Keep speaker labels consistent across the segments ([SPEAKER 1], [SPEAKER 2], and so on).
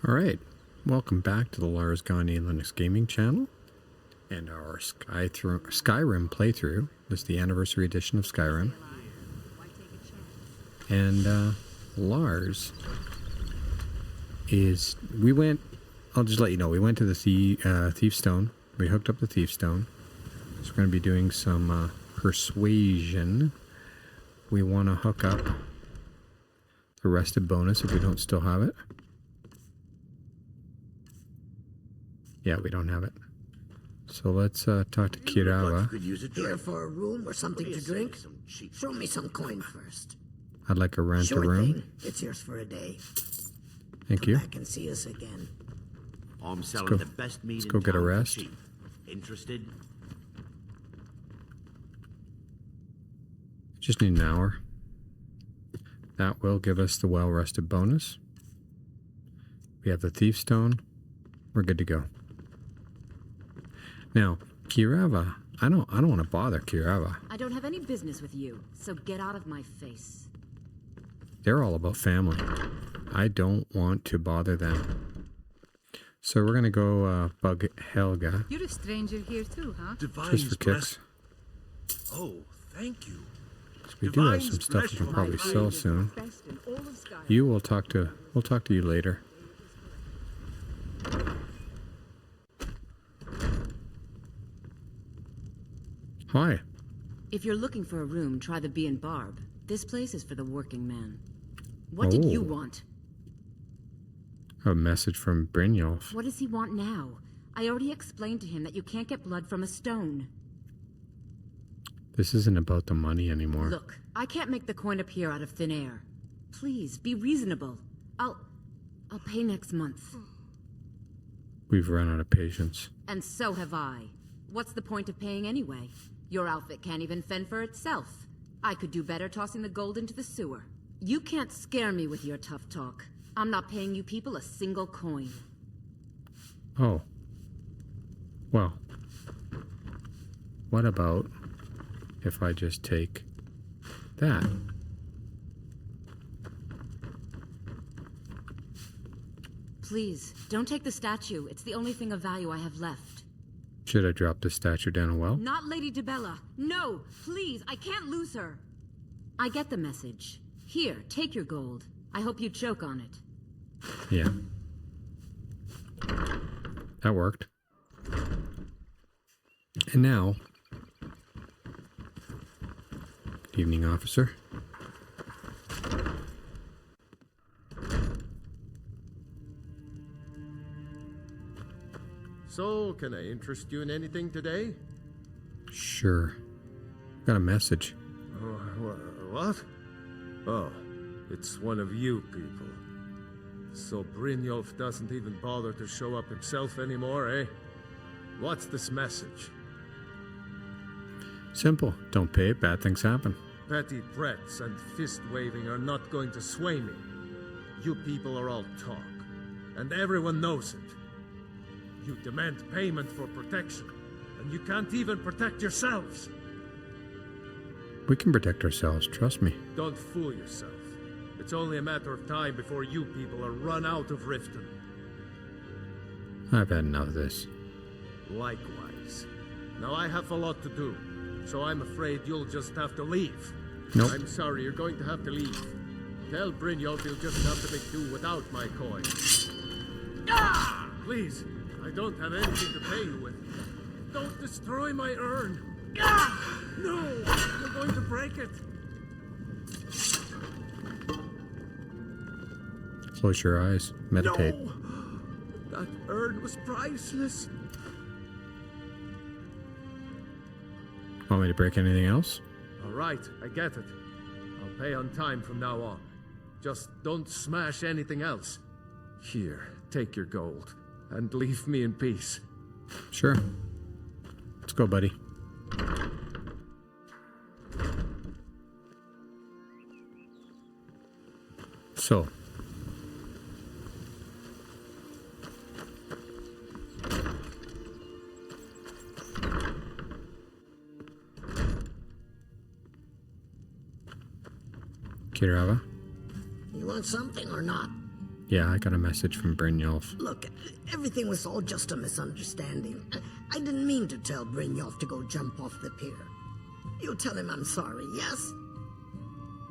[SPEAKER 1] Alright, welcome back to the Lars Gagner Linux Gaming channel and our Skyrim playthrough. This is the Anniversary Edition of Skyrim. And Lars is... I'll just let you know, we went to the Thieves Stone. We hooked up the Thieves Stone. So we're going to be doing some persuasion. We want to hook up the rested bonus if we don't still have it. Yeah, we don't have it. So let's talk to Kirava.
[SPEAKER 2] Could use it here for a room or something to drink. Show me some coin first.
[SPEAKER 1] I'd like to rent a room.
[SPEAKER 2] Thing. It's yours for a day.
[SPEAKER 1] Thank you.
[SPEAKER 2] Come back and see us again.
[SPEAKER 3] I'm selling the best meat.
[SPEAKER 1] Let's go get a rest.
[SPEAKER 3] Interested?
[SPEAKER 1] Just need an hour. That will give us the well-rested bonus. We have the Thief Stone. We're good to go. Now, Kirava, I don't want to bother Kirava.
[SPEAKER 4] I don't have any business with you, so get out of my face.
[SPEAKER 1] They're all about family. I don't want to bother them. So we're gonna go bug Helga.
[SPEAKER 5] You're a stranger here too, huh?
[SPEAKER 1] Just for kicks.
[SPEAKER 3] Oh, thank you.
[SPEAKER 1] So we do have some stuff we can probably sell soon. We'll talk to you later. Hi.
[SPEAKER 4] If you're looking for a room, try the Bee and Barb. This place is for the working man. What did you want?
[SPEAKER 1] A message from Brynjolf.
[SPEAKER 4] What does he want now? I already explained to him that you can't get blood from a stone.
[SPEAKER 1] This isn't about the money anymore.
[SPEAKER 4] Look, I can't make the coin appear out of thin air. Please, be reasonable. I'll pay next month.
[SPEAKER 1] We've run out of patience.
[SPEAKER 4] And so have I. What's the point of paying anyway? Your outfit can't even fend for itself. I could do better tossing the gold into the sewer. You can't scare me with your tough talk. I'm not paying you people a single coin.
[SPEAKER 1] Oh. Well. What about if I just take that?
[SPEAKER 4] Please, don't take the statue. It's the only thing of value I have left.
[SPEAKER 1] Should I drop the statue down a well?
[SPEAKER 4] Not Lady Dibella. No, please, I can't lose her. I get the message. Here, take your gold. I hope you choke on it.
[SPEAKER 1] Yeah. That worked. And now... Good evening, officer.
[SPEAKER 6] So, can I interest you in anything today?
[SPEAKER 1] Sure. Got a message.
[SPEAKER 6] What? Oh, it's one of you people. So Brynjolf doesn't even bother to show up himself anymore, eh? What's this message?
[SPEAKER 1] Simple. Don't pay it, bad things happen.
[SPEAKER 6] Petty threats and fist-waving are not going to sway me. You people are all talk, and everyone knows it. You demand payment for protection, and you can't even protect yourselves.
[SPEAKER 1] We can protect ourselves, trust me.
[SPEAKER 6] Don't fool yourself. It's only a matter of time before you people are run out of Riften.
[SPEAKER 1] I've had enough of this.
[SPEAKER 6] Likewise. Now I have a lot to do, so I'm afraid you'll just have to leave.
[SPEAKER 1] Nope.
[SPEAKER 6] I'm sorry, you're going to have to leave. Tell Brynjolf he'll just have to make do without my coin. Ah! Please, I don't have anything to pay you with. Don't destroy my urn. Ah! No! You're going to break it.
[SPEAKER 1] Close your eyes. Meditate.
[SPEAKER 6] No! That urn was priceless.
[SPEAKER 1] Want me to break anything else?
[SPEAKER 6] All right, I get it. I'll pay on time from now on. Just don't smash anything else. Here, take your gold, and leave me in peace.
[SPEAKER 1] Sure. Let's go, buddy. So.
[SPEAKER 2] You want something or not?
[SPEAKER 1] Yeah, I got a message from Brynjolf.
[SPEAKER 2] Look, everything was all just a misunderstanding. I didn't mean to tell Brynjolf to go jump off the pier. You'll tell him I'm sorry, yes?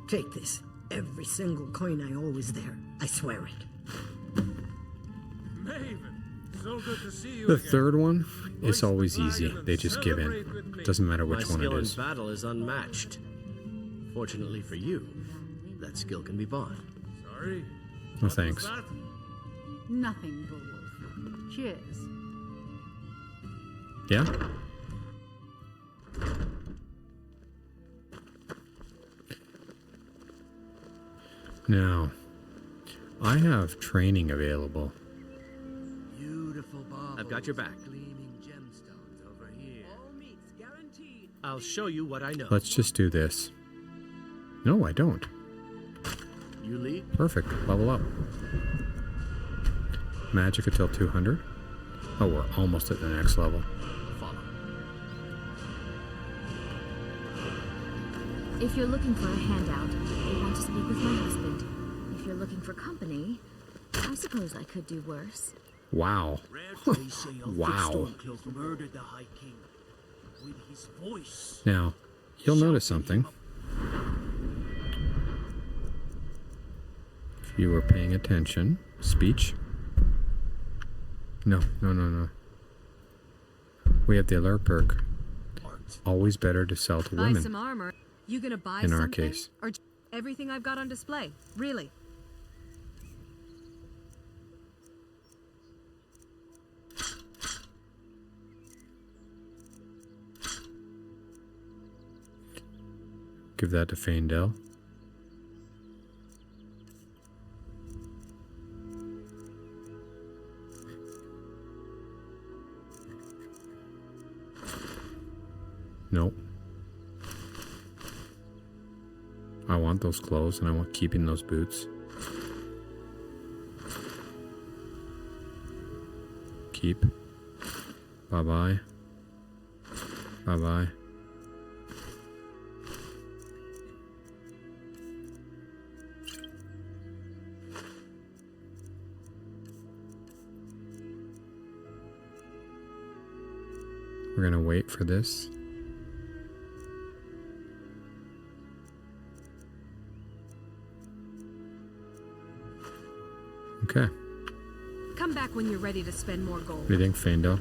[SPEAKER 2] Take this. Every single coin I owe is there. I swear it.
[SPEAKER 6] Maven, so good to see you
[SPEAKER 1] The
[SPEAKER 6] again.
[SPEAKER 1] third one is always easy. They just give in. Doesn't matter
[SPEAKER 7] My
[SPEAKER 1] which one it
[SPEAKER 7] skill in
[SPEAKER 1] is.
[SPEAKER 7] battle is unmatched. Fortunately for you, that skill can be bought.
[SPEAKER 6] Sorry.
[SPEAKER 1] No
[SPEAKER 6] What was
[SPEAKER 1] thanks.
[SPEAKER 6] that?
[SPEAKER 5] Nothing, Beowulf. Cheers.
[SPEAKER 1] Yeah? Now, I have training available.
[SPEAKER 8] Beautiful baubles.
[SPEAKER 7] I've got your back.
[SPEAKER 8] Gleaming gemstones over here.
[SPEAKER 2] All meats guaranteed.
[SPEAKER 7] I'll show you what I know.
[SPEAKER 1] Let's just do this. No, I don't.
[SPEAKER 7] You lead?
[SPEAKER 1] Perfect. Level up. Magic until 200. Oh, we're almost at the next level.
[SPEAKER 7] Follow.
[SPEAKER 9] If you're looking for a handout, you want to speak with my husband. If you're looking for company, I suppose I could do worse.
[SPEAKER 1] Wow.
[SPEAKER 8] They say a
[SPEAKER 1] Wow.
[SPEAKER 8] Stormcloak murdered the High King with his voice.
[SPEAKER 1] Now, you'll notice something. If you were paying attention. Speech. No. We have the alert perk. Always better to sell to
[SPEAKER 4] Buy
[SPEAKER 1] women.
[SPEAKER 4] some armor. You gonna buy
[SPEAKER 1] In our
[SPEAKER 4] something?
[SPEAKER 1] case.
[SPEAKER 4] Or everything I've got on display? Really?
[SPEAKER 1] Give that to Faendel. Nope. I want those clothes and I want keeping those boots. Keep. Bye-bye. Bye-bye. We're gonna wait for this. Okay.
[SPEAKER 4] Come back when you're ready to spend more gold.
[SPEAKER 1] What do you think, Faendel?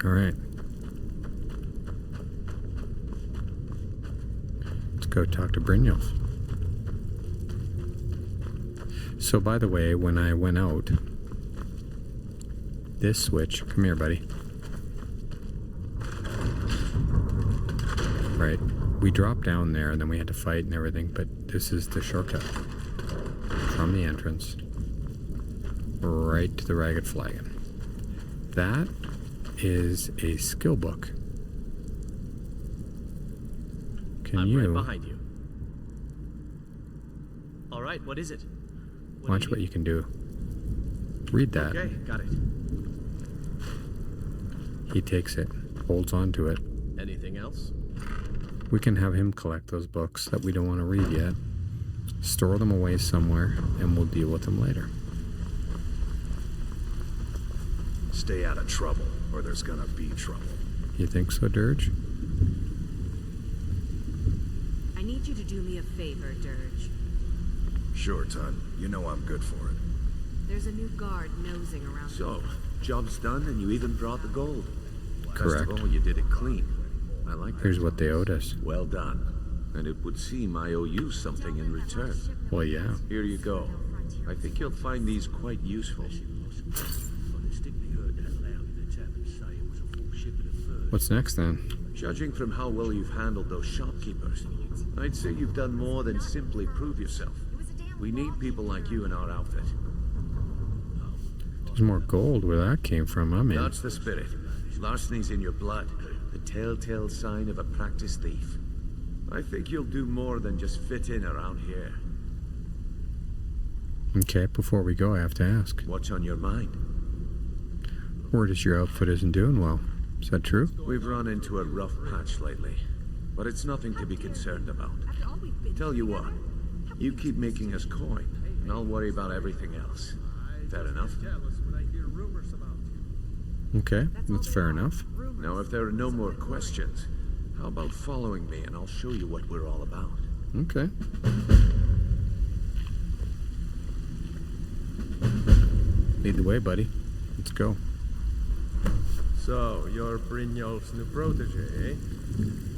[SPEAKER 1] All right. Let's go talk to Brynjolf. So, by the way, when I went out, this switch, come here, buddy. Right. We dropped down there and then we had to fight and everything, but this is the shortcut from the entrance right to the Ragged Flagon. That is a skill book. Can
[SPEAKER 7] I'm
[SPEAKER 1] you
[SPEAKER 7] right behind you. All right, what is it?
[SPEAKER 1] watch what you can do? Read that.
[SPEAKER 7] Okay, got it.
[SPEAKER 1] He takes it, holds on to it.
[SPEAKER 7] Anything else?
[SPEAKER 1] We can have him collect those books that we don't want to read yet, store them away somewhere, and we'll deal with them later.
[SPEAKER 10] Stay out of trouble, or there's gonna be trouble.
[SPEAKER 1] You think so, Dirge?
[SPEAKER 4] I need you to do me a favor, Dirge.
[SPEAKER 10] Sure, Ton. You know I'm good for it.
[SPEAKER 4] There's a new guard nosing around.
[SPEAKER 3] So, job's done and you even brought the gold.
[SPEAKER 1] Correct.
[SPEAKER 3] Best of all, you did it clean. I like that.
[SPEAKER 1] Here's what they owed us.
[SPEAKER 3] Well done. And it would seem I owe you something in return.
[SPEAKER 1] Well, yeah.
[SPEAKER 3] Here you go. I think you'll find these quite useful.
[SPEAKER 1] What's next, then?
[SPEAKER 3] Judging from how well you've handled those shopkeepers, I'd say you've done more than simply prove yourself. We need people like you in our outfit.
[SPEAKER 1] There's more gold where that came from. I'm in.
[SPEAKER 3] That's the spirit. Larceny's in your blood, the telltale sign of a practiced thief. I think you'll do more than just fit in around here.
[SPEAKER 1] Okay, before we go, I have to ask.
[SPEAKER 3] What's on your mind?
[SPEAKER 1] Word is your outfit isn't doing well. Is that true?
[SPEAKER 3] We've run into a rough patch lately, but it's nothing to be concerned about. Tell you what, you keep making us coin, and I'll worry about everything else. Fair enough?
[SPEAKER 1] Okay, that's fair enough.
[SPEAKER 3] Now, if there are no more questions, how about following me and I'll show you what we're all about?
[SPEAKER 1] Okay. Lead the way, buddy. Let's go.
[SPEAKER 6] So, you're Brynjolf's new protege, eh?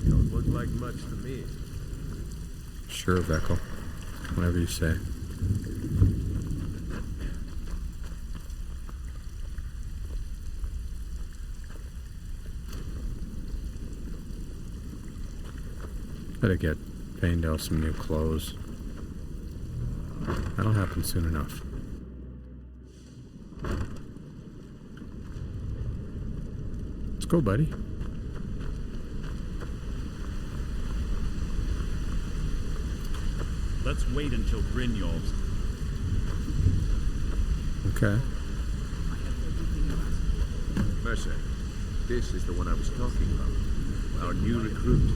[SPEAKER 6] Don't look like much to me.
[SPEAKER 1] Sure, Veckel. Whatever you say. Gotta get Paindel some new clothes. That'll happen soon enough. Let's go, buddy.
[SPEAKER 11] Let's wait until Brynjolf's.
[SPEAKER 1] Okay.
[SPEAKER 3] Mercer, this is the one I was talking about. Our new recruit.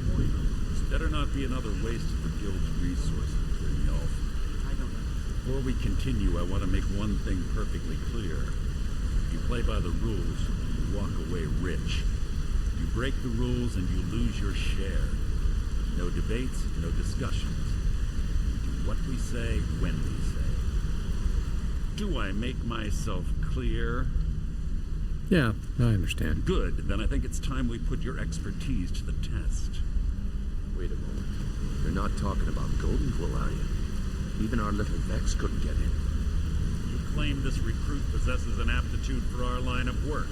[SPEAKER 11] This better not be another waste of the guild's resources, Brynjolf. Before we continue, I want to make one thing perfectly clear. If you play by the rules, you walk away rich. You break the rules and you lose your share. No debates, no discussions. We do what we say, when we say. Do I make myself clear?
[SPEAKER 1] Yeah, I understand.
[SPEAKER 11] Good, then I think it's time we put your expertise to the test.
[SPEAKER 3] Wait a moment. You're not talking about Golden Glow, are you? Even our little Vex couldn't get in.
[SPEAKER 11] You claim this recruit possesses an aptitude for our line of work.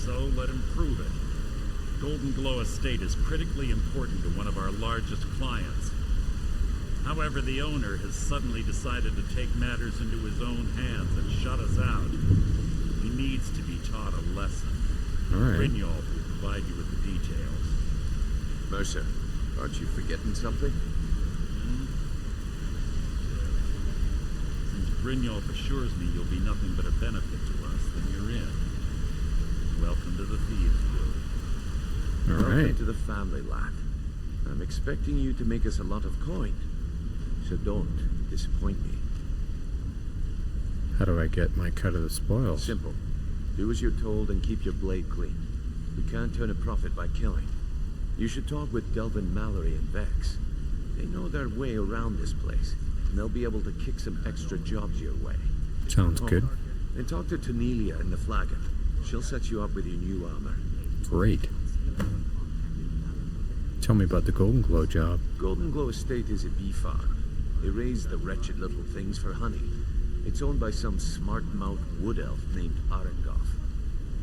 [SPEAKER 11] So let him prove it. Golden Glow Estate is critically important to one of our largest clients. However, the owner has suddenly decided to take matters into his own hands and shut us out. He needs to be taught a lesson.
[SPEAKER 1] All right.
[SPEAKER 11] Brynjolf will provide you with the details.
[SPEAKER 3] Mercer, aren't you forgetting something?
[SPEAKER 11] Since Brynjolf assures me you'll be nothing but a benefit to us, then you're in. Welcome to the Thieves Guild.
[SPEAKER 1] All
[SPEAKER 3] Welcome
[SPEAKER 1] right.
[SPEAKER 3] to the family, lad. I'm expecting you to make us a lot of coin. So don't disappoint me.
[SPEAKER 1] How do I get my cut of the spoils?
[SPEAKER 3] Simple. Do as you're told and keep your blade clean. We can't turn a profit by killing. You should talk with Delvin Mallory and Vex. They know their way around this place, and they'll be able to kick some extra jobs your way.
[SPEAKER 1] Sounds good.
[SPEAKER 3] And talk to Tanelia in the Flagon. She'll set you up with your new armor.
[SPEAKER 1] Great. Tell me about the Golden Glow job.
[SPEAKER 3] Golden Glow Estate is a bee farm. They raise the wretched little things for honey. It's owned by some smart-mouthed wood elf named Arengoth.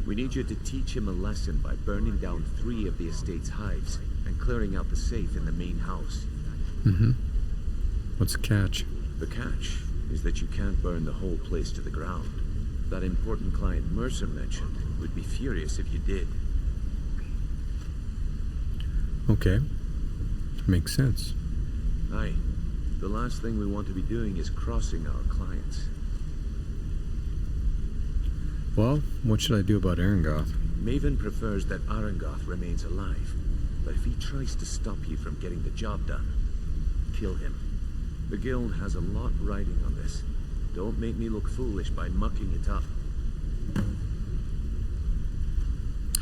[SPEAKER 3] We need you to teach him a lesson by burning down 3 of the estate's hives and clearing out the safe in the main house.
[SPEAKER 1] Mm-hmm. What's the catch?
[SPEAKER 3] The catch is that you can't burn the whole place to the ground. That important client Mercer mentioned would be furious if you did.
[SPEAKER 1] Okay. Makes sense.
[SPEAKER 3] Aye. The last thing we want to be doing is crossing our clients.
[SPEAKER 1] Well, what should I do about Arengoth?
[SPEAKER 3] Maven prefers that Arengoth remains alive. But if he tries to stop you from getting the job done, kill him. The guild has a lot riding on this. Don't make me look foolish by mucking it up.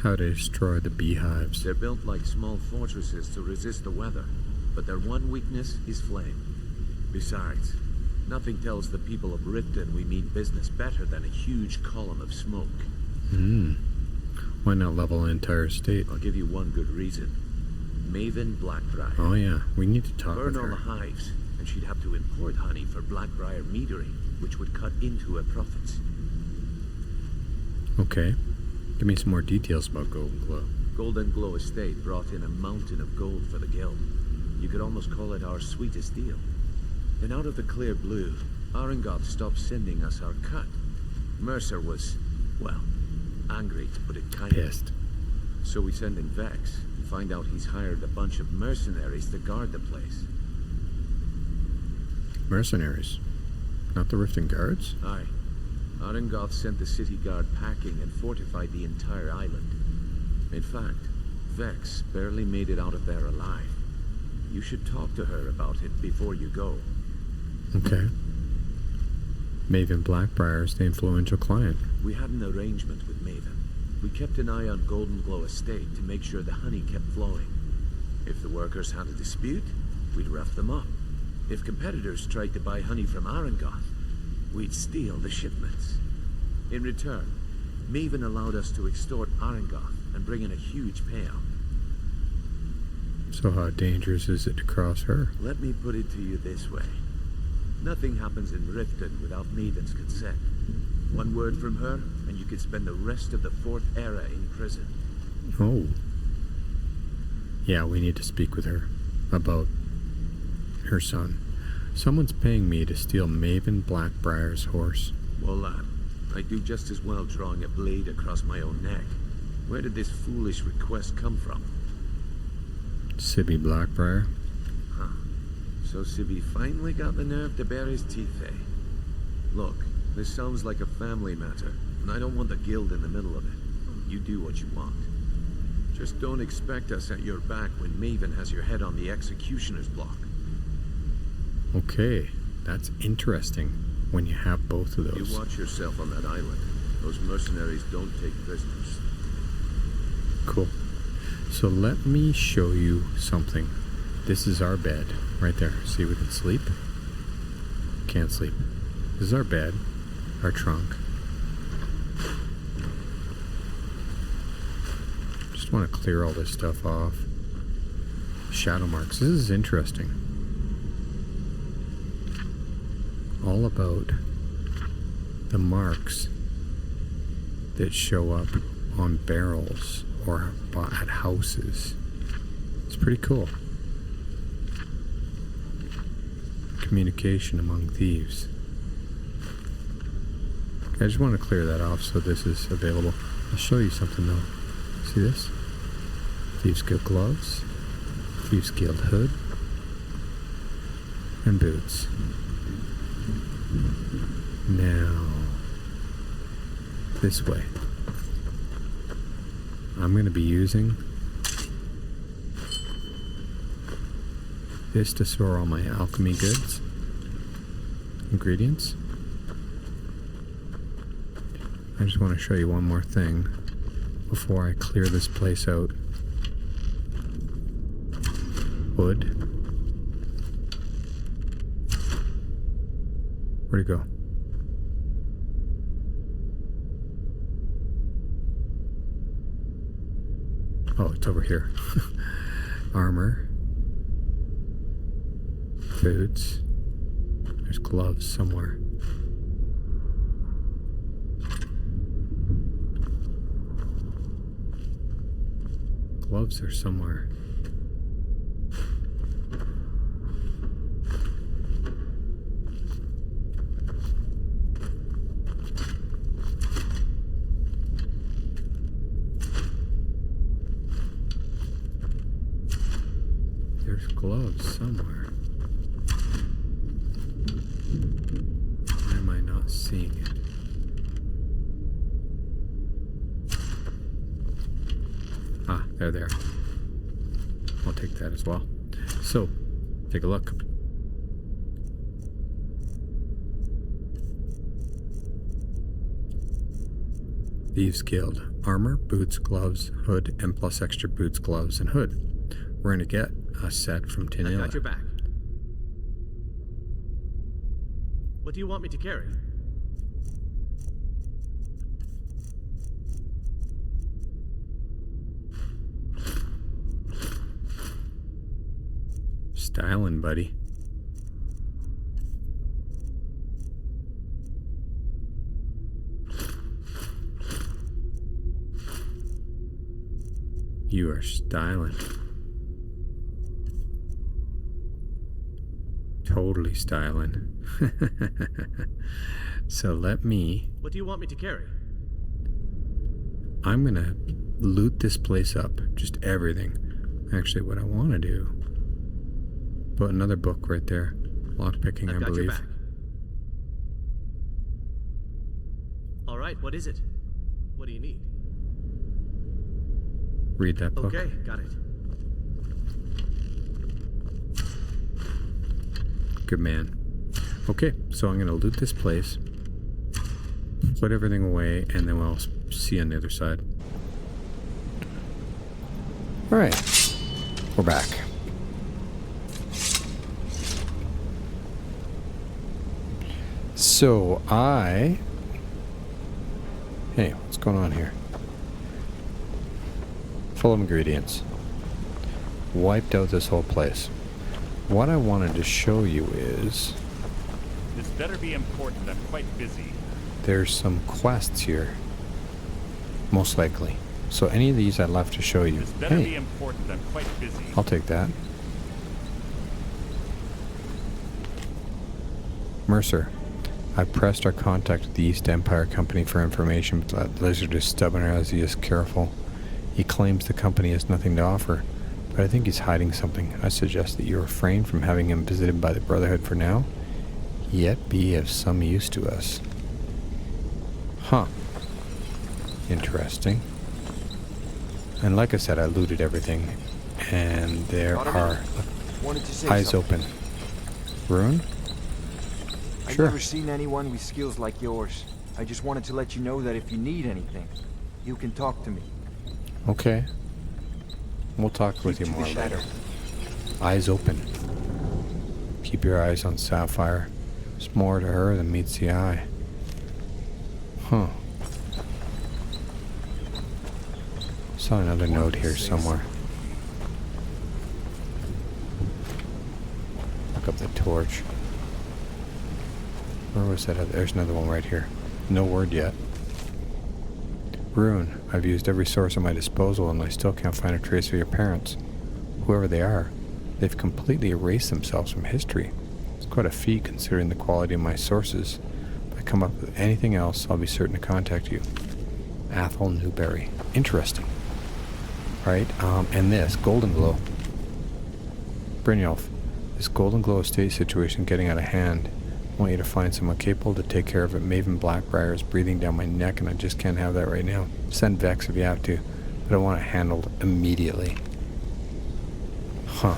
[SPEAKER 1] How to destroy the beehives.
[SPEAKER 3] They're built like small fortresses to resist the weather, but their one weakness is flame. Besides, nothing tells the people of Riften we mean business better than a huge column of smoke.
[SPEAKER 1] Why not level an entire state?
[SPEAKER 3] I'll give you one good reason. Maven Blackbriar.
[SPEAKER 1] Oh yeah, we need to talk
[SPEAKER 3] Burn
[SPEAKER 1] with
[SPEAKER 3] all
[SPEAKER 1] her.
[SPEAKER 3] the hives, and she'd have to import honey for Blackbriar metering, which would cut into her profits.
[SPEAKER 1] Okay. Give me some more details about Golden Glow.
[SPEAKER 3] Golden Glow Estate brought in a mountain of gold for the guild. You could almost call it our sweetest deal. Then out of the clear blue, Arengoth stopped sending us our cut. Mercer was, well, angry to put it kindly.
[SPEAKER 1] Pissed.
[SPEAKER 3] So we send in Vex and find out he's hired a bunch of mercenaries to guard the place.
[SPEAKER 1] Mercenaries. Not the Riften Guards?
[SPEAKER 3] Aye. Arengoth sent the city guard packing and fortified the entire island. In fact, Vex barely made it out of there alive. You should talk to her about it before you go.
[SPEAKER 1] Okay. Maven Blackbriar's the influential client.
[SPEAKER 3] We had an arrangement with Maven. We kept an eye on Golden Glow Estate to make sure the honey kept flowing. If the workers had a dispute, we'd rough them up. If competitors tried to buy honey from Arengoth, we'd steal the shipments. In return, Maven allowed us to extort Arengoth and bring in a huge payout.
[SPEAKER 1] So how dangerous is it to cross her?
[SPEAKER 3] Let me put it to you this way. Nothing happens in Riften without Maven's consent. One word from her, and you could spend the rest of the Fourth Era in prison.
[SPEAKER 1] Oh. Yeah, we need to speak with her about her son. Someone's paying me to steal Maven Blackbriar's horse.
[SPEAKER 3] Well, lad, I'd do just as well drawing a blade across my own neck. Where did this foolish request come from?
[SPEAKER 1] Sibby Blackbriar.
[SPEAKER 3] Huh. So Sibby finally got the nerve to bare his teeth, eh? Look, this sounds like a family matter, and I don't want the guild in the middle of it. You do what you want. Just don't expect us at your back when Maven has your head on the executioner's block.
[SPEAKER 1] Okay, that's interesting when you have both of those.
[SPEAKER 3] You watch yourself on that island. Those mercenaries don't take prisoners.
[SPEAKER 1] Cool. So let me show you something. This is our bed right there. See, we can sleep. Can't sleep. This is our bed, our trunk. Just want to clear all this stuff off. Shadow marks. This is interesting. All about the marks that show up on barrels or at houses. It's pretty cool. Communication among thieves. I just want to clear that off so this is available. I'll show you something though. See this? Thieves Guild gloves, Thieves Guild hood, and boots. Now, this way. I'm going to be using this to store all my alchemy goods, ingredients. I just want to show you one more thing before I clear this place out. Wood. Where'd it go? Oh, it's over here. Armor. Boots. There's gloves somewhere. Gloves are somewhere. There's gloves somewhere. Why am I not seeing it? Ah, they're there. I'll take that as well. So, take a look. Thieves Guild. Armor, boots, gloves, hood, and plus extra boots, gloves, and hood. We're going to get a set from Tinilla.
[SPEAKER 7] I got your back. What do you want me to carry?
[SPEAKER 1] Stylin', buddy. You are styling. Totally styling. So let me...
[SPEAKER 7] What do you want me to carry?
[SPEAKER 1] I'm gonna loot this place up. Just everything. Actually, what I want to do... Put another book right there. Lockpicking, I believe.
[SPEAKER 7] right, what is it? What do you need?
[SPEAKER 1] Read that book.
[SPEAKER 7] Okay, got it.
[SPEAKER 1] Good man. Okay, so I'm going to loot this place, put everything away, and then we'll see you on the other side. Alright, we're back. So hey, what's going on here? Full of ingredients. Wiped out this whole place. What I wanted to show you is...
[SPEAKER 11] This better be important, I'm quite busy.
[SPEAKER 1] There's some quests here. Most likely. So any of these I'd love to show you.
[SPEAKER 11] This better be important, I'm quite busy.
[SPEAKER 1] I'll take that. Mercer. I pressed our contact at the East Empire Company for information, but that lizard is stubborn as he is careful. He claims the company has nothing to offer, but I think he's hiding something. I suggest that you refrain from having him visited by the Brotherhood for now, yet be of some use to us. Huh. Interesting. And like I said, I looted everything, and there are eyes open. Rune?
[SPEAKER 12] I've never seen anyone with skills like yours. I just wanted to let you know that if you need anything, you can talk to me.
[SPEAKER 1] Okay. We'll talk with you more later. Eyes open. Keep your eyes on Sapphire. There's more to her than meets the eye. Huh. Saw another note here somewhere. Look up the torch. Where was that? There's another one right here. No word yet. Rune, I've used every source at my disposal and I still can't find a trace of your parents. Whoever they are, they've completely erased themselves from history. It's quite a feat considering the quality of my sources. If I come up with anything else, I'll be certain to contact you. Athel Newberry. Interesting. Right, and this, Golden Glow. Brynjolf, this Golden Glow estate situation getting out of hand. I want you to find someone capable to take care of it. Maven Blackbriar is breathing down my neck and I just can't have that right now. Send Vex if you have to, but I want it handled immediately. Huh.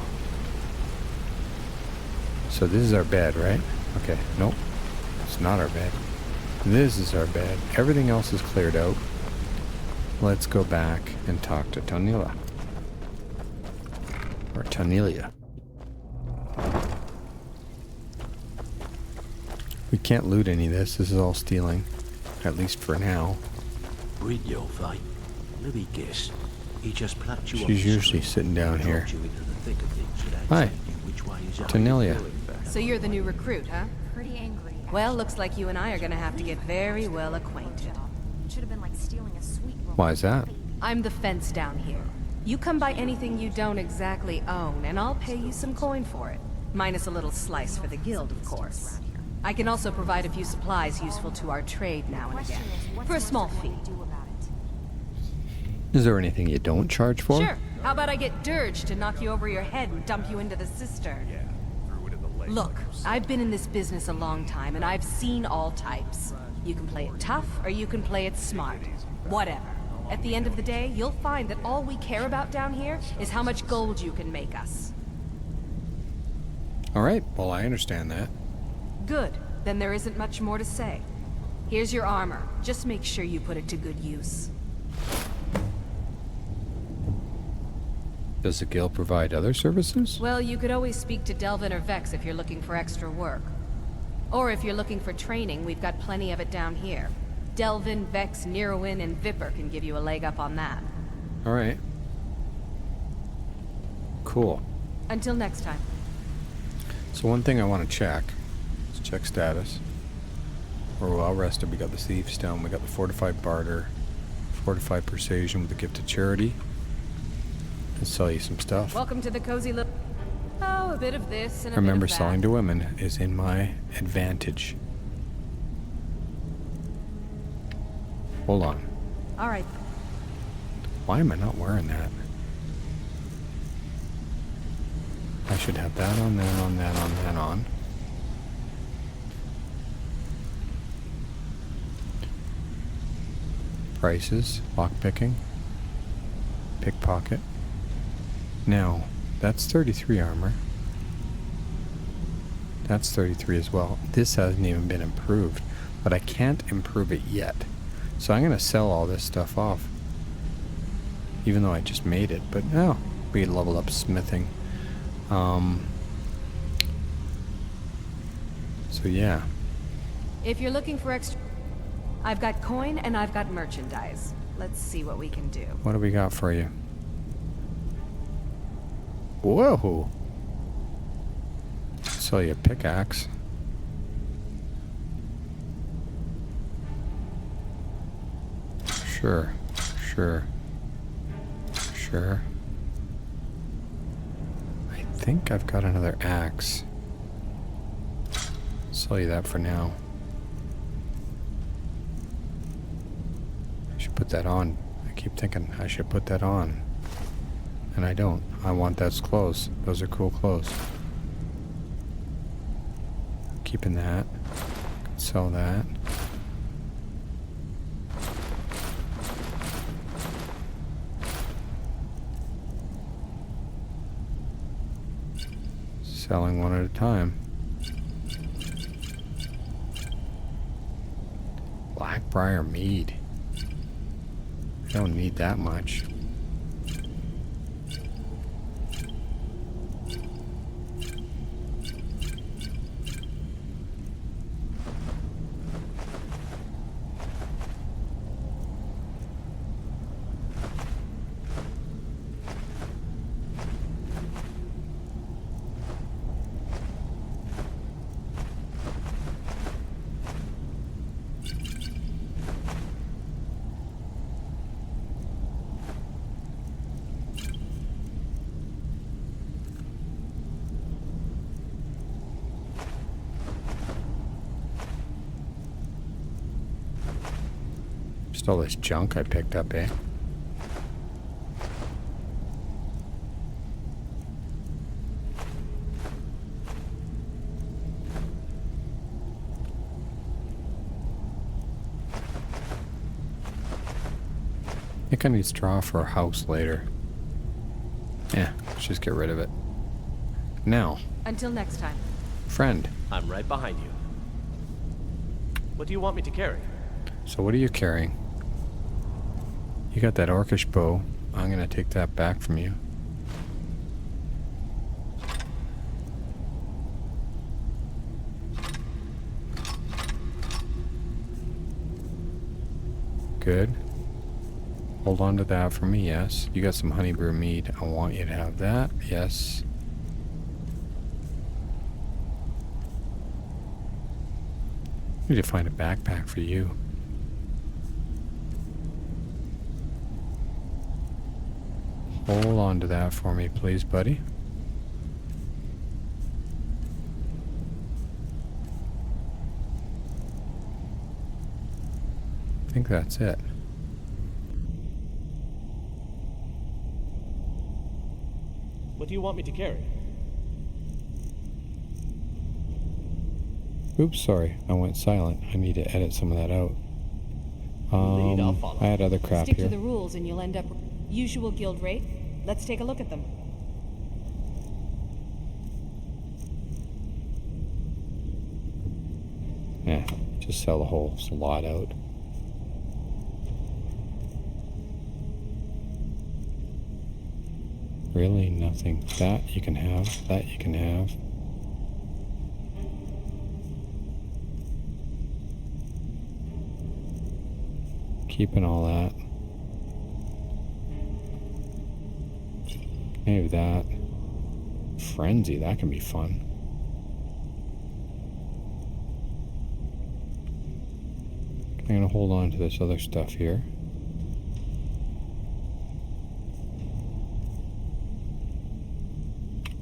[SPEAKER 1] So this is our bed, right? Okay, nope. It's not our bed. This is our bed. Everything else is cleared out. Let's go back and talk to Tanila. Or Tanilia. We can't loot any of this. This is all stealing. At least for now.
[SPEAKER 7] Brynjolf, let me guess. He just plucked you off.
[SPEAKER 1] She's usually sitting down here. Hi. Tanilia.
[SPEAKER 13] So you're the new recruit, huh?
[SPEAKER 9] Pretty angry.
[SPEAKER 13] Well, looks like you and I are gonna have to get very well acquainted.
[SPEAKER 9] Should have been like stealing a sweet roll.
[SPEAKER 1] Why is that?
[SPEAKER 13] I'm the fence down here. You come by anything you don't exactly own, and I'll pay you some coin for it. Minus a little slice for the guild, of course. I can also provide a few supplies useful to our trade now and again. For a small fee.
[SPEAKER 1] Is there anything you don't charge for?
[SPEAKER 13] Sure. How about I get Dirge to knock you over your head and dump you into the cistern? Look, I've been in this business a long time, and I've seen all types. You can play it tough, or you can play it smart. Whatever. At the end of the day, you'll find that all we care about down here is how much gold you can make us.
[SPEAKER 1] Alright, well I understand that.
[SPEAKER 13] Good. Then there isn't much more to say. Here's your armor. Just make sure you put it to good use.
[SPEAKER 1] Does the guild provide other services?
[SPEAKER 13] Well, you could always speak to Delvin or Vex if you're looking for extra work. Or if you're looking for training, we've got plenty of it down here. Delvin, Vex, Neruin, and Viper can give you a leg up on that.
[SPEAKER 1] Alright. Cool.
[SPEAKER 13] Until next time.
[SPEAKER 1] So one thing I want to check. Let's check status. We're well rested. We got the Thieves Stone. We got the Fortified Barter. Fortified Persuasion with the Gift of Charity. Let's sell you some stuff.
[SPEAKER 13] Welcome to the cozy little... Oh, a bit of this and a
[SPEAKER 1] Remember,
[SPEAKER 13] bit of that.
[SPEAKER 1] selling to women is in my advantage. Hold on.
[SPEAKER 13] All right.
[SPEAKER 1] Why am I not wearing that? I should have that on, that on, that on, that on. prices, lockpicking, pickpocket. Now, that's 33 armor. That's 33 as well. This hasn't even been improved, but I can't improve it yet. So I'm going to sell all this stuff off. Even though I just made it, but no, we level up smithing. So yeah.
[SPEAKER 13] If you're looking for extra... I've got coin and I've got merchandise. Let's see what we can do.
[SPEAKER 1] What do we got for you? Whoa! Sell you a pickaxe. Sure. I think I've got another axe. Sell you that for now. I should put that on. I keep thinking I should put that on. And I don't. I want those clothes. Those are cool clothes. Keeping that. Sell that. Selling one at a time. Blackbriar mead. I don't need that much. Just all this junk I picked up, eh? I think I need straw for a house later. Yeah, let's just get rid of it. Now.
[SPEAKER 13] Until next time.
[SPEAKER 1] Friend.
[SPEAKER 7] I'm right behind you. What do you want me to carry?
[SPEAKER 1] So what are you carrying? You got that orcish bow. I'm gonna take that back from you. Good. Hold on to that for me, yes. You got some honey brew mead. I want you to have that, yes. Need to find a backpack for you. Hold on to that for me, please, buddy. I think that's it.
[SPEAKER 7] What do you want me to carry?
[SPEAKER 1] Oops, sorry. I went silent. I need to edit some of that out. I had other crap
[SPEAKER 13] Stick
[SPEAKER 1] here.
[SPEAKER 13] to the rules and you'll end up... Usual guild rate. Let's take a look at them.
[SPEAKER 1] Yeah, just sell the whole lot out. Really, nothing. That you can have. That you can have. Keeping all that. Maybe that. Frenzy, that can be fun. I'm gonna hold on to this other stuff here.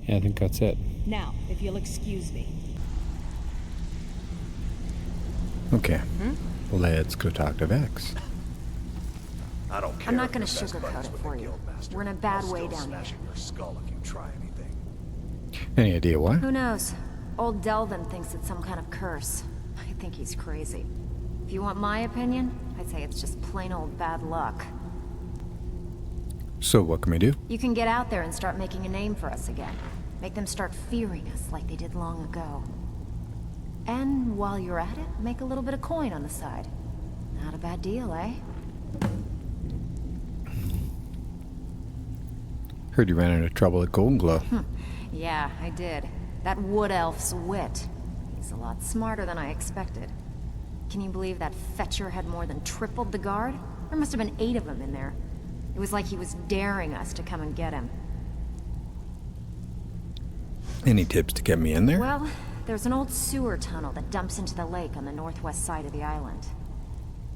[SPEAKER 1] Yeah, I think that's it.
[SPEAKER 13] Now, if you'll excuse me.
[SPEAKER 1] Okay. Let's go talk to Vex.
[SPEAKER 10] I don't care.
[SPEAKER 9] I'm not gonna
[SPEAKER 10] if you're best
[SPEAKER 9] sugarcoat
[SPEAKER 10] buddies
[SPEAKER 9] it
[SPEAKER 10] with
[SPEAKER 9] for
[SPEAKER 10] the
[SPEAKER 9] you.
[SPEAKER 10] Guildmaster.
[SPEAKER 9] We're in a bad
[SPEAKER 10] I'll
[SPEAKER 9] way
[SPEAKER 10] still
[SPEAKER 9] down
[SPEAKER 10] smash
[SPEAKER 9] here.
[SPEAKER 10] in your skull if you try anything.
[SPEAKER 1] Any idea what?
[SPEAKER 9] Who knows? Old Delvin thinks it's some kind of curse. I think he's crazy. If you want my opinion, I'd say it's just plain old bad luck.
[SPEAKER 1] So what can we do?
[SPEAKER 9] You can get out there and start making a name for us again. Make them start fearing us like they did long ago. And while you're at it, make a little bit of coin on the side. Not a bad deal, eh?
[SPEAKER 1] Heard you ran into trouble at Golden Glow.
[SPEAKER 9] Yeah, I did. That wood elf's wit. He's a lot smarter than I expected. Can you believe that fetcher had more than tripled the guard? There must have been 8 of them in there. It was like he was daring us to come and get him.
[SPEAKER 1] Any tips to get me in there?
[SPEAKER 9] Well, there's an old sewer tunnel that dumps into the lake on the northwest side of the island.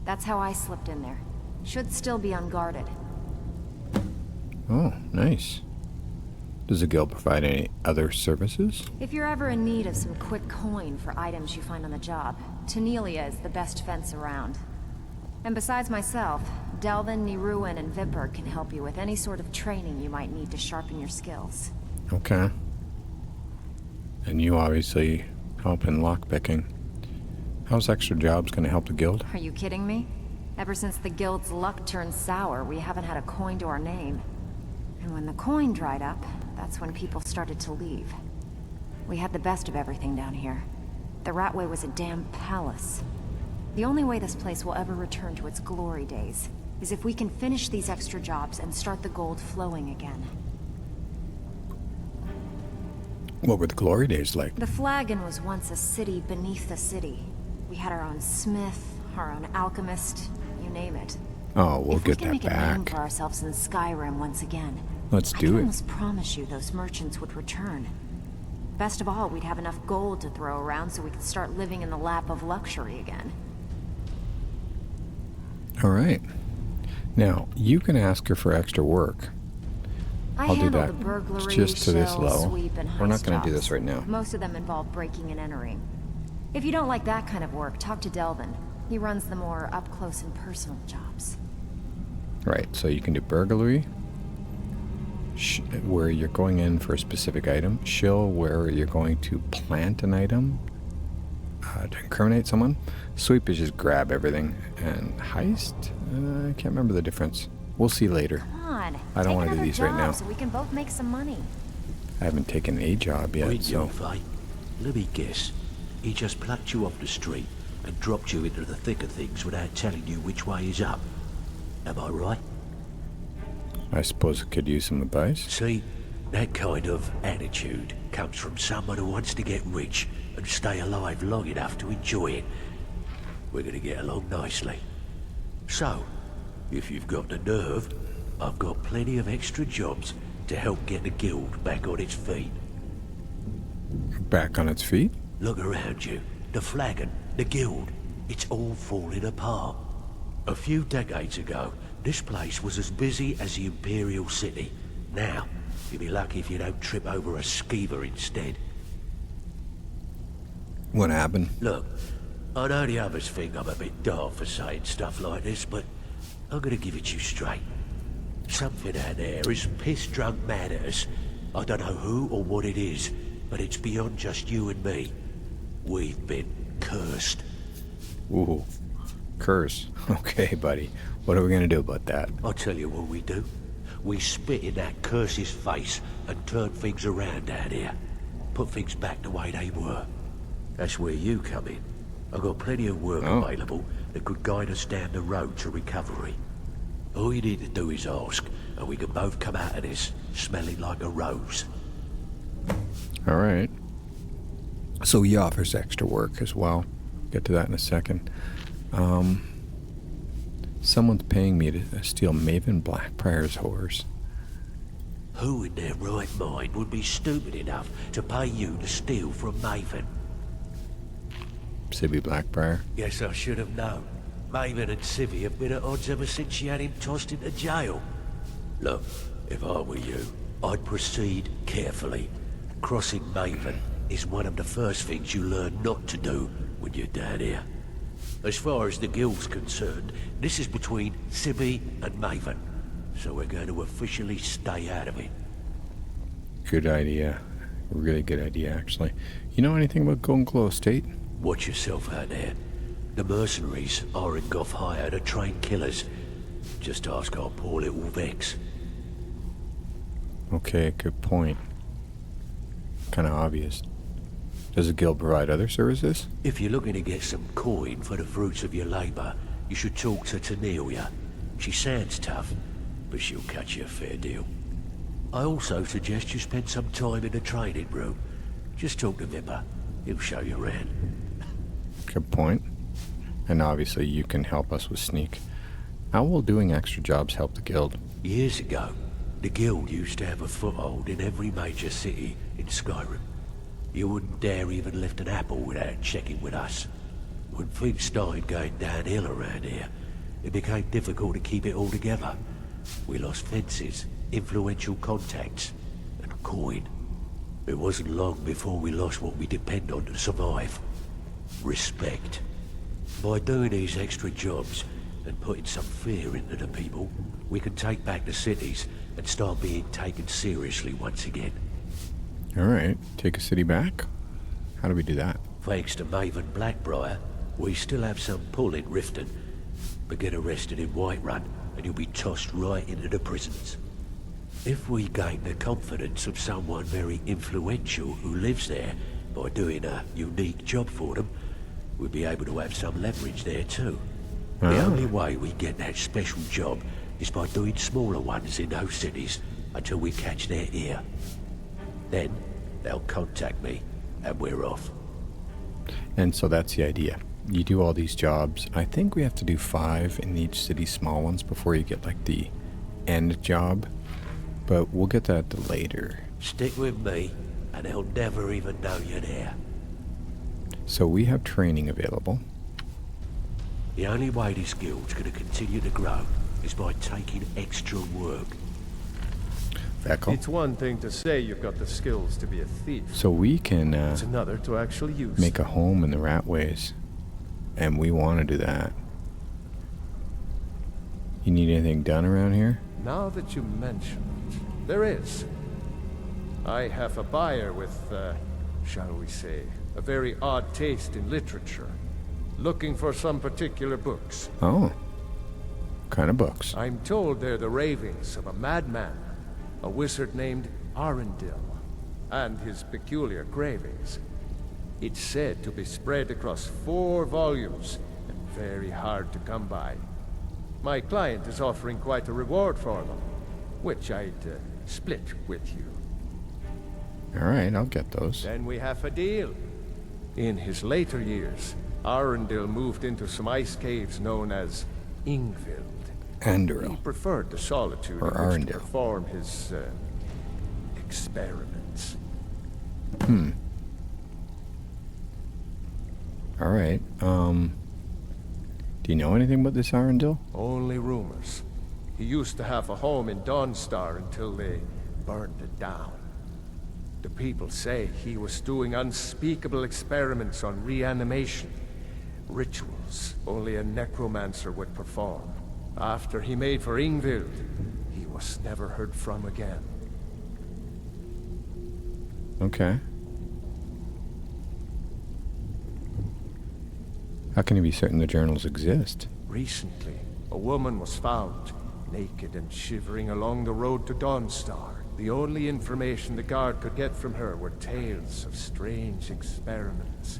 [SPEAKER 9] That's how I slipped in there. Should still be unguarded.
[SPEAKER 1] Oh, nice. Does the guild provide any other services?
[SPEAKER 9] If you're ever in need of some quick coin for items you find on the job, Tanelia is the best fence around. And besides myself, Delvin, Niruin, and Vipper can help you with any sort of training you might need to sharpen your skills.
[SPEAKER 1] Okay. And you obviously help in lockpicking. How's extra jobs going to help the guild?
[SPEAKER 9] Are you kidding me? Ever since the guild's luck turned sour, we haven't had a coin to our name. And when the coin dried up, that's when people started to leave. We had the best of everything down here. The Ratway was a damn palace. The only way this place will ever return to its glory days is if we can finish these extra jobs and start the gold flowing again.
[SPEAKER 1] What were the glory days like?
[SPEAKER 9] The Flagon was once a city beneath the city. We had our own smith, our own alchemist, you name it.
[SPEAKER 1] Oh, we'll get that
[SPEAKER 9] If we can make a name
[SPEAKER 1] back.
[SPEAKER 9] for ourselves in Skyrim once again,
[SPEAKER 1] Let's
[SPEAKER 9] I
[SPEAKER 1] do
[SPEAKER 9] can
[SPEAKER 1] it.
[SPEAKER 9] almost promise you those merchants would return. Best of all, we'd have enough gold to throw around so we could start living in the lap of luxury again.
[SPEAKER 1] All right. Now, you can ask her for extra work. I'll do
[SPEAKER 9] handle
[SPEAKER 1] that.
[SPEAKER 9] the burglary,
[SPEAKER 1] It's just to this
[SPEAKER 9] shell,
[SPEAKER 1] low.
[SPEAKER 9] sweep, and
[SPEAKER 1] We're not
[SPEAKER 9] heist
[SPEAKER 1] going to do
[SPEAKER 9] jobs.
[SPEAKER 1] this right now.
[SPEAKER 9] Most of them involve breaking and entering. If you don't like that kind of work, talk to Delvin. He runs the more up-close and personal jobs.
[SPEAKER 1] Right, so you can do burglary, where you're going in for a specific item. Shill, where you're going to plant an item to incriminate someone. Sweep is just grab everything. And heist? I can't remember the difference. We'll see later.
[SPEAKER 9] Come on,
[SPEAKER 1] I don't want to do
[SPEAKER 9] take
[SPEAKER 1] these
[SPEAKER 9] another
[SPEAKER 1] right now.
[SPEAKER 9] job so we can both make some money.
[SPEAKER 1] I haven't taken a job yet,
[SPEAKER 7] Wait,
[SPEAKER 1] so...
[SPEAKER 7] you, Faye. Let me guess. He just plucked you off the street and dropped you into the thick of things without telling you which way is up. Am I right?
[SPEAKER 1] I suppose I could use some advice.
[SPEAKER 7] See, that kind of attitude comes from someone who wants to get rich and stay alive long enough to enjoy it. We're gonna get along nicely. So, if you've got the nerve, I've got plenty of extra jobs to help get the guild back on its feet.
[SPEAKER 1] Back on its feet?
[SPEAKER 7] Look around you. The Flagon, the guild, it's all falling apart. A few decades ago, this place was as busy as the Imperial City. Now, you'll be lucky if you don't trip over a skeever instead.
[SPEAKER 1] What happened?
[SPEAKER 7] Look, I know the others think I'm a bit daft for saying stuff like this, but I'm gonna give it you straight. Something out there is piss-drunk mad at us. I don't know who or what it is, but it's beyond just you and me. We've been cursed.
[SPEAKER 1] Ooh, curse. Okay, buddy. What are we going to do about that?
[SPEAKER 7] I'll tell you what we do. We spit in that curse's face and turn things around out here. Put things back the way they were. That's where you come in. I've got plenty of work available that could guide us down the road to recovery. All you need to do is ask, and we can both come out of this smelling like a rose.
[SPEAKER 1] All right. So he offers extra work as well. Get to that in a second. Someone's paying me to steal Maven Blackbriar's horse.
[SPEAKER 7] Who in their right mind would be stupid enough to pay you to steal from Maven?
[SPEAKER 1] Sibby Blackbriar.
[SPEAKER 7] Yes, I should have known. Maven and Civvy have been at odds ever since she had him tossed into jail. Look, if I were you, I'd proceed carefully. Crossing Maven is one of the first things you learn not to do when you're down here. As far as the guild's concerned, this is between Civvy and Maven, so we're going to officially stay out of it.
[SPEAKER 1] Good idea. Really good idea, actually. You know anything about Golden Glow Estate?
[SPEAKER 7] Watch yourself out there. The mercenaries Arengoff hired are trained killers. Just ask our poor little Vex.
[SPEAKER 1] Okay, good point. Kind of obvious. Does the guild provide other services?
[SPEAKER 7] If you're looking to get some coin for the fruits of your labor, you should talk to Tanelia. She sounds tough, but she'll cut you a fair deal. I also suggest you spend some time in the training room. Just talk to Vipper. He'll show you around.
[SPEAKER 1] Good point. And obviously you can help us with sneak. How will doing extra jobs help the guild?
[SPEAKER 7] Years ago, the guild used to have a foothold in every major city in Skyrim. You wouldn't dare even lift an apple without checking with us. When things started going downhill around here, it became difficult to keep it all together. We lost fences, influential contacts, and coin. It wasn't long before we lost what we depend on to survive. Respect. By doing these extra jobs and putting some fear into the people, we can take back the cities and start being taken seriously once again.
[SPEAKER 1] Alright, take a city back? How do we do that?
[SPEAKER 7] Thanks to Maven Blackbriar, we still have some pull in Riften. But get arrested in Whiterun, and you'll be tossed right into the prisons. If we gain the confidence of someone very influential who lives there by doing a unique job for them, we'll be able to have some leverage there too. The only way we get that special job is by doing smaller ones in those cities until we catch their ear. Then, they'll contact me, and we're off.
[SPEAKER 1] And so that's the idea. You do all these jobs. I think we have to do 5 in each city, small ones, before you get like the end job. But we'll get that later.
[SPEAKER 7] Stick with me, and they'll never even know you're there.
[SPEAKER 1] So we have training available.
[SPEAKER 7] The only way this guild's gonna continue to grow is by taking extra work.
[SPEAKER 1] Veckle.
[SPEAKER 6] It's one thing to say you've got the skills to be a thief.
[SPEAKER 1] So we can
[SPEAKER 6] It's another to actually use.
[SPEAKER 1] make a home in the Ratways. And we want to do that. You need anything done around here?
[SPEAKER 6] Now that you mention it, there is. I have a buyer with, shall we say, a very odd taste in literature. Looking for some particular books.
[SPEAKER 1] Oh. What kind of books?
[SPEAKER 6] I'm told they're the ravings of a madman, a wizard named Arundel, and his peculiar cravings. It's said to be spread across 4 volumes and very hard to come by. My client is offering quite a reward for them, which I'd split with you.
[SPEAKER 1] Alright, I'll get those.
[SPEAKER 6] Then we have a deal. In his later years, Arundel moved into some ice caves known as Ingvild.
[SPEAKER 1] Andoril.
[SPEAKER 6] He preferred the solitude
[SPEAKER 1] Or
[SPEAKER 6] in which to
[SPEAKER 1] Arundel.
[SPEAKER 6] perform his experiments.
[SPEAKER 1] Alright, do you know anything about this Arundel?
[SPEAKER 6] Only rumors. He used to have a home in Dawnstar until they burned it down. The people say he was doing unspeakable experiments on reanimation. Rituals only a necromancer would perform. After he made for Ingvild, he was never heard from again.
[SPEAKER 1] Okay. How can you be certain the journals exist?
[SPEAKER 6] Recently, a woman was found, naked and shivering along the road to Dawnstar. The only information the guard could get from her were tales of strange experiments,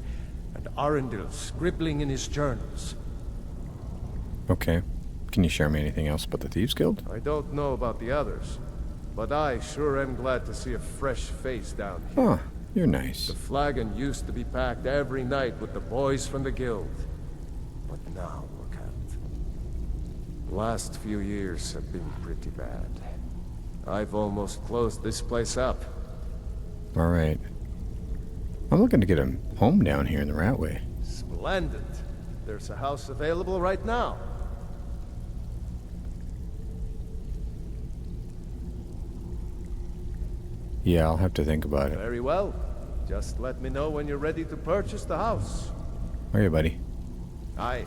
[SPEAKER 6] and Arundel scribbling in his journals.
[SPEAKER 1] Okay. Can you share me anything else about the Thieves Guild?
[SPEAKER 6] I don't know about the others, but I sure am glad to see a fresh face down here.
[SPEAKER 1] Oh, you're nice.
[SPEAKER 6] The flagon used to be packed every night with the boys from the guild. But now look at it. The last few years have been pretty bad. I've almost closed this place up.
[SPEAKER 1] Alright. I'm looking to get a home down here in the Ratway.
[SPEAKER 6] Splendid. There's a house available right now.
[SPEAKER 1] Yeah, I'll have to think about it.
[SPEAKER 6] Very well. Just let me know when you're ready to purchase the house.
[SPEAKER 1] Okay, buddy.
[SPEAKER 6] Aye.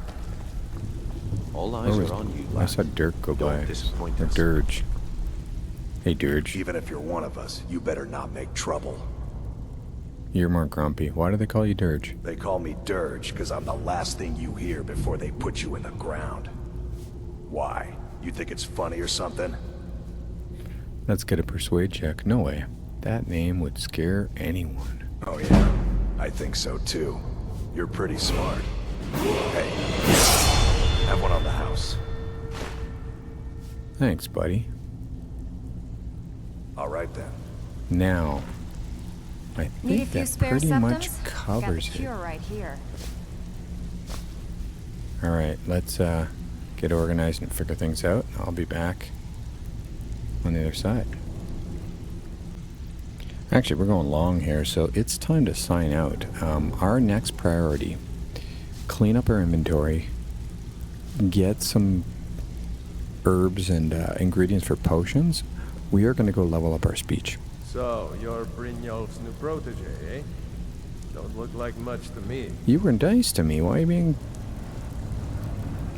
[SPEAKER 3] All eyes are on you,
[SPEAKER 1] I
[SPEAKER 3] lad.
[SPEAKER 1] saw Dirk go
[SPEAKER 3] Don't
[SPEAKER 1] by.
[SPEAKER 3] disappoint
[SPEAKER 1] Or
[SPEAKER 3] us.
[SPEAKER 1] Dirge. Hey, Dirge.
[SPEAKER 10] Even if you're one of us, you better not make trouble.
[SPEAKER 1] You're more grumpy. Why do they call you Dirge?
[SPEAKER 10] They call me Dirge because I'm the last thing you hear before they put you in the ground. Why? You think it's funny or something?
[SPEAKER 1] Let's get a persuade check. No way. That name would scare anyone.
[SPEAKER 10] Oh yeah, I think so too. You're pretty smart. Hey, have one on the house.
[SPEAKER 1] Thanks, buddy.
[SPEAKER 10] All right then.
[SPEAKER 1] Now, I
[SPEAKER 9] Need a
[SPEAKER 1] think
[SPEAKER 9] few
[SPEAKER 1] that
[SPEAKER 9] spare
[SPEAKER 1] pretty much
[SPEAKER 9] septums?
[SPEAKER 1] covers
[SPEAKER 9] Got the
[SPEAKER 1] it.
[SPEAKER 9] cure right here.
[SPEAKER 1] All right, let's get organized and figure things out. I'll be back on the other side. Actually, we're going long here, so it's time to sign out. Our next priority, clean up our inventory, get some herbs and ingredients for potions. We are going to go level up our speech.
[SPEAKER 14] So, you're Brynjolf's new protege, eh? Don't look like much to me.
[SPEAKER 1] You were nice to me. Why are you being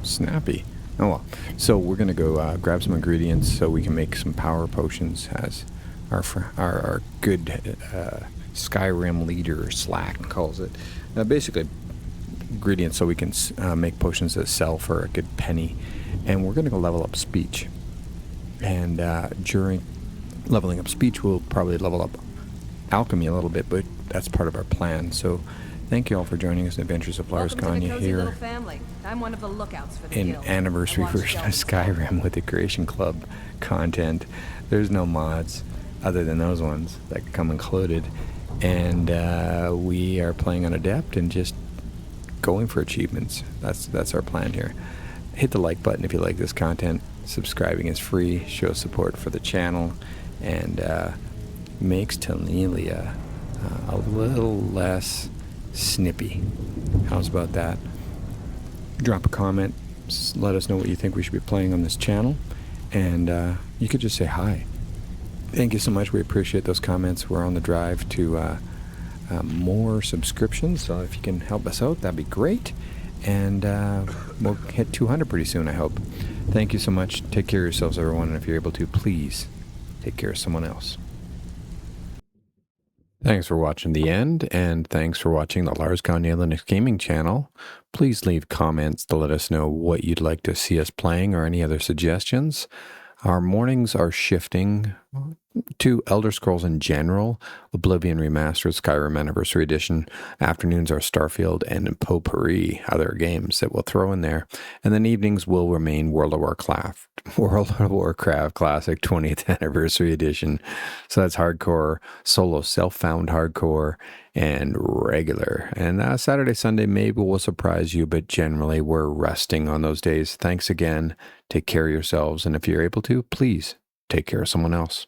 [SPEAKER 1] snappy? Oh well. So we're going to go grab some ingredients so we can make some power potions, as our good Skyrim leader Slack calls it. Basically, ingredients so we can make potions that sell for a good penny. And we're going to go level up speech. And during leveling up speech, we'll probably level up alchemy a little bit, but that's part of our plan. So thank you all for joining us in Adventures of Lars Gagner here
[SPEAKER 13] family. I'm one of the lookouts for the
[SPEAKER 1] in
[SPEAKER 13] guild.
[SPEAKER 1] anniversary version of Skyrim with the Creation Club content. There's no mods other than those ones that come included. And we are playing on Adept and just going for achievements. That's our plan here. Hit the like button if you like this content. Subscribing is free. Show support for the channel. And makes Telelia a little less snippy. How's about that? Drop a comment. Let us know what you think we should be playing on this channel. And you could just say hi. Thank you so much. We appreciate those comments. We're on the drive to more subscriptions. So if you can help us out, that'd be great. And we'll hit 200 pretty soon, I hope. Thank you so much. Take care of yourselves, everyone. And if you're able to, please take care of someone else. Thanks for watching the end, and thanks for watching the Lars Gagner Linux Gaming channel. Please leave comments to let us know what you'd like to see us playing or any other suggestions. Our mornings are shifting to Elder Scrolls in general, Oblivion Remastered, Skyrim Anniversary Edition. Afternoons are Starfield and Potpourri, other games that we'll throw in there. And then evenings will remain World of Warcraft Classic 20th Anniversary Edition. So that's hardcore, solo self-found hardcore, and regular. And Saturday, Sunday, maybe we'll surprise you, but generally we're resting on those days. Thanks again. Take care of yourselves. And if you're able to, please take care of someone else.